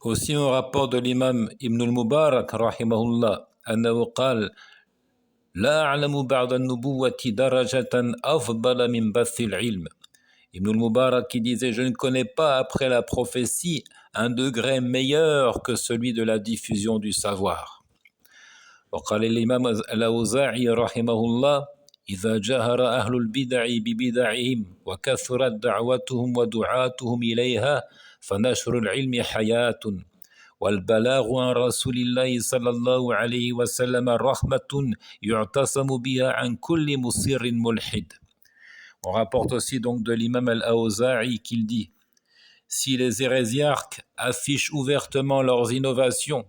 Aussi un rapport de l'imam Ibn al-Mubarak rahimahullah أنه قال لا أعلم بعد النبوة درجة أفضل من بث العلم. Ibn al-Mubarak qui disait je ne connais pas après la prophétie un degré meilleur que celui de la diffusion du savoir. وقال الإمام الأوزاعي رحمه الله إذا جهر أهل البدع ببدعهم وكثرت دعوتهم ودعاتهم إليها فنشر العلم حياة والبلاغ عن رسول الله صلى الله عليه وسلم رحمة يعتصم بها عن كل مصر ملحد. On rapporte aussi donc de l'imam al-Awza'i qu'il dit si les hérésiarques affichent ouvertement leurs innovations,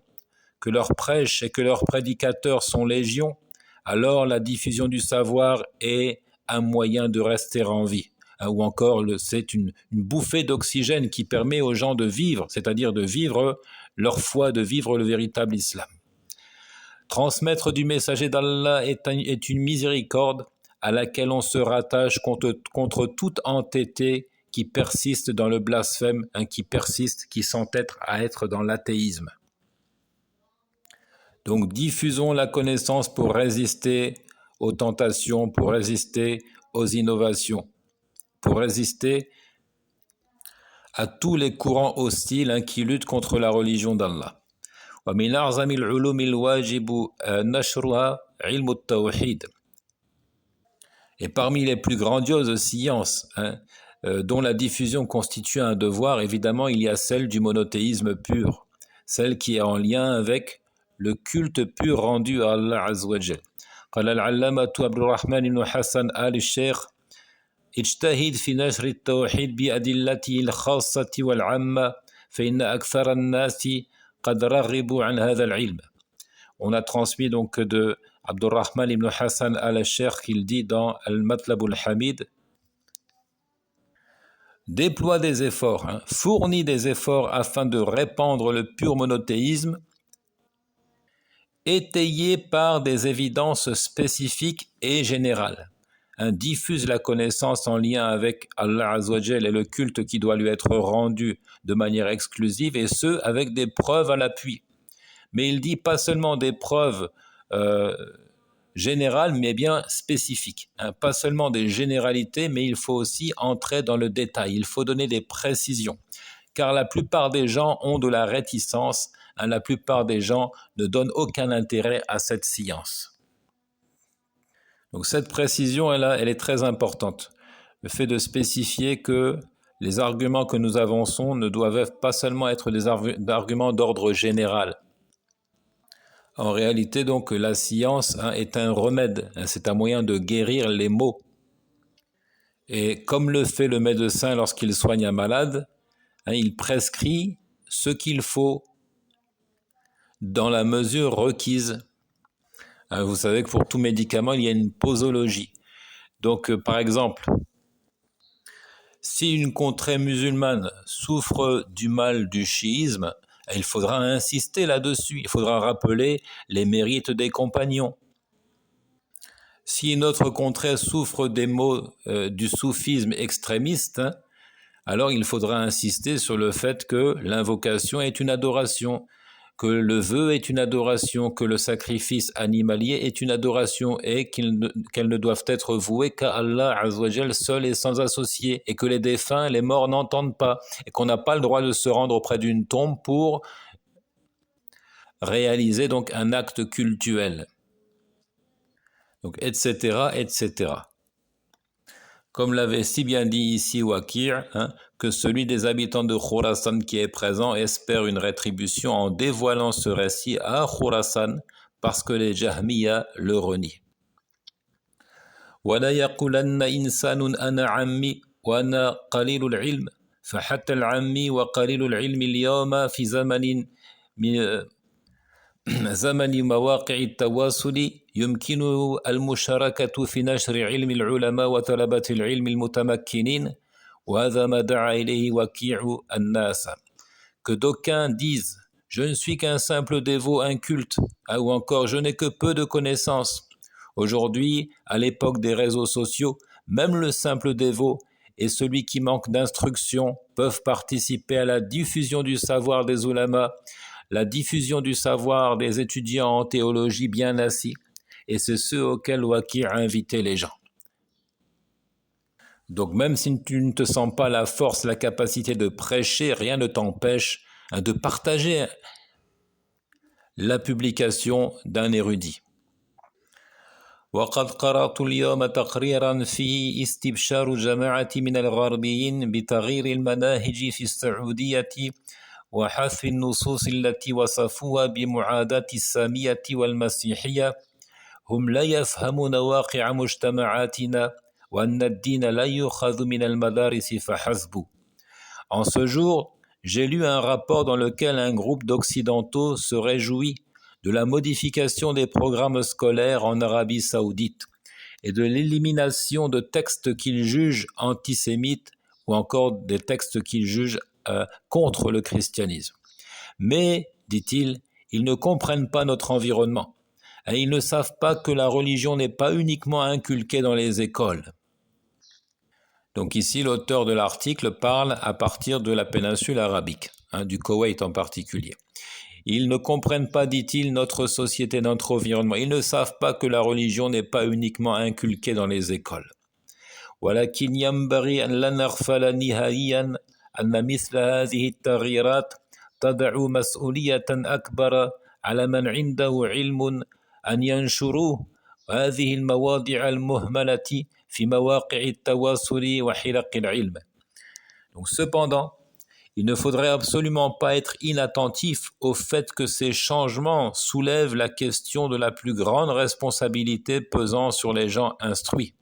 que leurs prêches et que leurs prédicateurs sont légion, alors la diffusion du savoir est un moyen de rester en vie. Ou encore, c'est une bouffée d'oxygène qui permet aux gens de vivre, c'est-à-dire de vivre leur foi, de vivre le véritable islam. Transmettre du messager d'Allah est une miséricorde à laquelle on se rattache contre toute entêté qui persiste dans le blasphème, qui persiste, qui s'entête à être dans l'athéisme. Donc diffusons la connaissance pour résister aux tentations, pour résister aux innovations, pour résister à tous les courants hostiles qui luttent contre la religion d'Allah. ومن أعظم العلوم الواجب نشرها علم التوحيد. Et parmi les plus grandioses sciences dont la diffusion constitue un devoir, évidemment, il y a celle du monothéisme pur, celle qui est en lien avec le culte pur rendu à Allah Azza wa Jal. قال العلامة عبد الرحمن بن حسن آل الشيخ اجتهد في نشر التوحيد بأدلته الخاصة والعامة فإن أكثر الناس قد رغبوا عن هذا العلم. On a transmis donc de Abdurrahman ibn Hassan al-Sheikh qu'il dit dans Al-Matlab al-Hamid déploie des efforts, fournit des efforts afin de répandre le pur monothéisme étayé par des évidences spécifiques et générales. Diffuse la connaissance en lien avec Allah Azza wa Jal et le culte qui doit lui être rendu de manière exclusive, et ce, avec des preuves à l'appui. Mais il dit pas seulement des preuves générales, mais bien spécifiques. Pas seulement des généralités, mais il faut aussi entrer dans le détail. Il faut donner des précisions. Car la plupart des gens ont de la réticence. La plupart des gens ne donnent aucun intérêt à cette science. Donc cette précision, elle est très importante. Le fait de spécifier que les arguments que nous avançons ne doivent pas seulement être des arguments d'ordre général. En réalité, donc, la science est un remède, c'est un moyen de guérir les maux. Et comme le fait le médecin lorsqu'il soigne un malade, il prescrit ce qu'il faut dans la mesure requise. Vous savez que pour tout médicament, il y a une posologie. Donc, par exemple, si une contrée musulmane souffre du mal du chiisme, il faudra insister là-dessus, il faudra rappeler les mérites des compagnons. Si une autre contrée souffre des maux du soufisme extrémiste, alors il faudra insister sur le fait que l'invocation est une adoration, que le vœu est une adoration, que le sacrifice animalier est une adoration et qu'elles ne doivent être vouées qu'à Allah Azza wa Jal seul et sans associé, et que les défunts, les morts n'entendent pas, et qu'on n'a pas le droit de se rendre auprès d'une tombe pour réaliser donc un acte cultuel. Donc, etc., etc. Comme l'avait si bien dit ici Waqi', que celui des habitants de Khurasan qui est présent espère une rétribution en dévoilant ce récit à Khurasan parce que les Jahmiya le renient. وَلَا يَقُولَنَّ إِنسَانٌ أَنَا عَمِّي وَأَنَا قَلِيلُ الْعِلْمِ فَحَتَّى الْعَمِّي وَقَلِيلُ الْعِلْمِ الْيَوْمَ في زمن مواقع التواصل يمكن المشاركة في نشر علم العلماء وطلبة العلم المتمكنين وهذا ما دعا إليه وكيع الناس. Que d'aucuns disent « Je ne suis qu'un simple dévot inculte » ou encore « Je n'ai que peu de connaissances ». Aujourd'hui, à l'époque des réseaux sociaux, même le simple dévot et celui qui manque d'instruction peuvent participer à la diffusion du savoir des ulama, la diffusion du savoir des étudiants en théologie bien assis, et c'est ceux auxquels Waqi' a invité les gens. Donc même si tu ne te sens pas la force, la capacité de prêcher, rien ne t'empêche de partager la publication d'un érudit. وقد قرأت اليوم تقريرا فيه استبشار جماعة من الغربيين بتغيير المناهج في السعودية وحذف النصوص التي وصفوها بمعاداة السامية والمسيحية. هم لا يفهمون واقع مجتمعاتنا وأن الدين لا يؤخذ من المدارس فحسب. En ce jour, j'ai lu un rapport dans lequel un groupe d'occidentaux se réjouit de la modification des programmes scolaires en Arabie saoudite et de l'élimination de textes qu'ils jugent antisémites ou encore des textes qu'ils jugent contre le christianisme. Mais, dit-il, ils ne comprennent pas notre environnement et ils ne savent pas que la religion n'est pas uniquement inculquée dans les écoles. Donc ici, l'auteur de l'article parle à partir de la péninsule arabique, du Koweït en particulier. Ils ne comprennent pas, dit-il, notre société, notre environnement. Ils ne savent pas que la religion n'est pas uniquement inculquée dans les écoles. ولكن ينبغي أن لا نغفل نهائيا أن مثل هذه التغييرات تضع مسؤولية أكبر على من عنده علم أن ينشروه هذه المواضيع المهملة في مواقع التواصل وحلق العلم. Donc cependant, il ne faudrait absolument pas être inattentif au fait que ces changements soulèvent la question de la plus grande responsabilité pesant sur les gens instruits.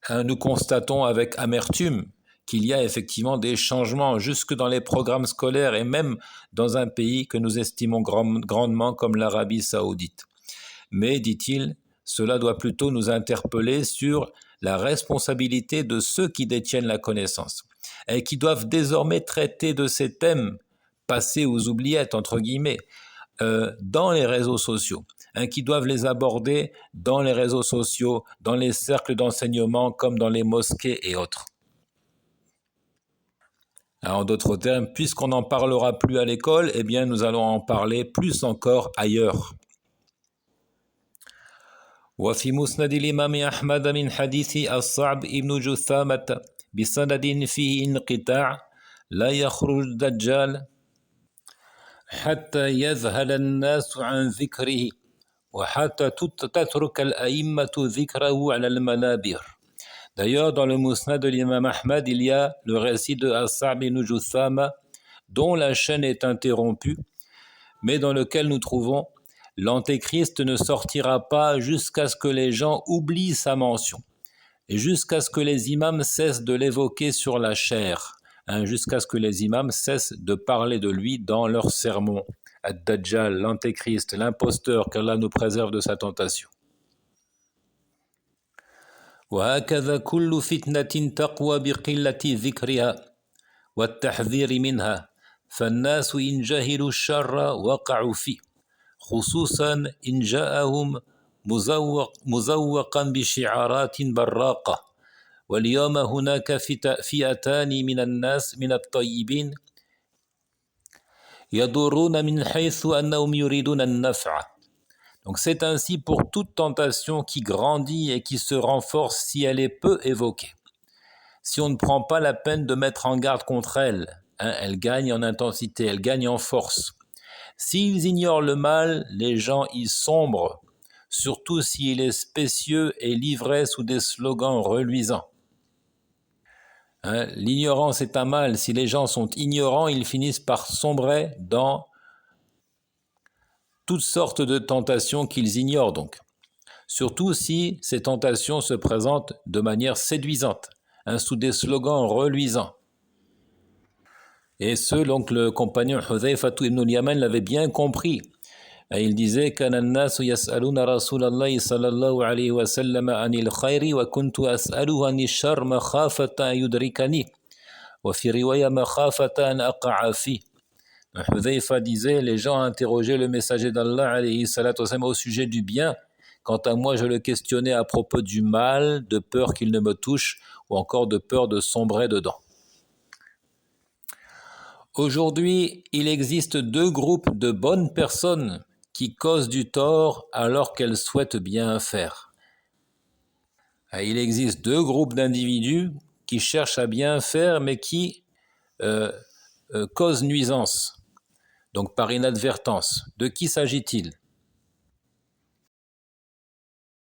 Nous constatons avec amertume qu'il y a effectivement des changements jusque dans les programmes scolaires et même dans un pays que nous estimons grandement comme l'Arabie saoudite. Mais, dit-il, cela doit plutôt nous interpeller sur la responsabilité de ceux qui détiennent la connaissance et qui doivent désormais traiter de ces thèmes passés aux oubliettes, entre guillemets, dans les réseaux sociaux, qui doivent les aborder dans les réseaux sociaux, dans les cercles d'enseignement comme dans les mosquées et autres. Alors, en d'autres termes, puisqu'on n'en parlera plus à l'école, eh bien nous allons en parler plus encore ailleurs. وفي مسند الإمام أحمد من حديث الصعب ابن جثامة بسند فيه انقطاع لا يخرج الدجال حتى يذهل الناس عن ذكره وحتى تترك الأئمة ذكره على المنابر. D'ailleurs, dans le Musnad de l'imam Ahmad, il y a le récit de As-Sa'b ibn Juthama, dont la chaîne est interrompue, mais dans lequel nous trouvons l'Antéchrist ne sortira pas jusqu'à ce que les gens oublient sa mention et jusqu'à ce que les imams cessent de l'évoquer sur la chair, jusqu'à ce que les imams cessent de parler de lui dans leurs sermons. Ad-Dajjal, l'Antéchrist, l'imposteur, qu'Allah nous préserve de sa tentation. وهكذا كل فتنة تقوى بقلة ذكرها والتحذير منها فالناس إن جهلوا الشر وقعوا فيه خصوصا إن جاءهم مزوقا بشعارات براقة واليوم هناك فئتان من الناس من الطيبين يضرون من حيث أنهم يريدون النفع. Donc c'est ainsi pour toute tentation qui grandit et qui se renforce si elle est peu évoquée. Si on ne prend pas la peine de mettre en garde contre elle, elle gagne en intensité, elle gagne en force. S'ils ignorent le mal, les gens y sombrent, surtout s'il est spécieux et livré sous des slogans reluisants. L'ignorance est un mal. Si les gens sont ignorants, ils finissent par sombrer dans toutes sortes de tentations qu'ils ignorent donc. Surtout si ces tentations se présentent de manière séduisante, sous des slogans reluisants. Et ce, donc, le compagnon Hudhayfa ibn al-Yaman l'avait bien compris. Et il disait كان الناس يسألون رسول الله صلى الله عليه وسلم عن الخير وكنت أسأله عن الشر مخافة أن يدركني وفي رواية مخافة أن أقع فيه. Hudhayfa disait, les gens interrogeaient le messager d'Allah alayhi salatu wasallam au sujet du bien. Quant à moi, je le questionnais à propos du mal, de peur qu'il ne me touche ou encore de peur de sombrer dedans. Aujourd'hui, il existe deux groupes de bonnes personnes qui causent du tort alors qu'elles souhaitent bien faire. Il existe deux groupes d'individus qui cherchent à bien faire mais qui causent nuisance, donc par inadvertance. De qui s'agit-il?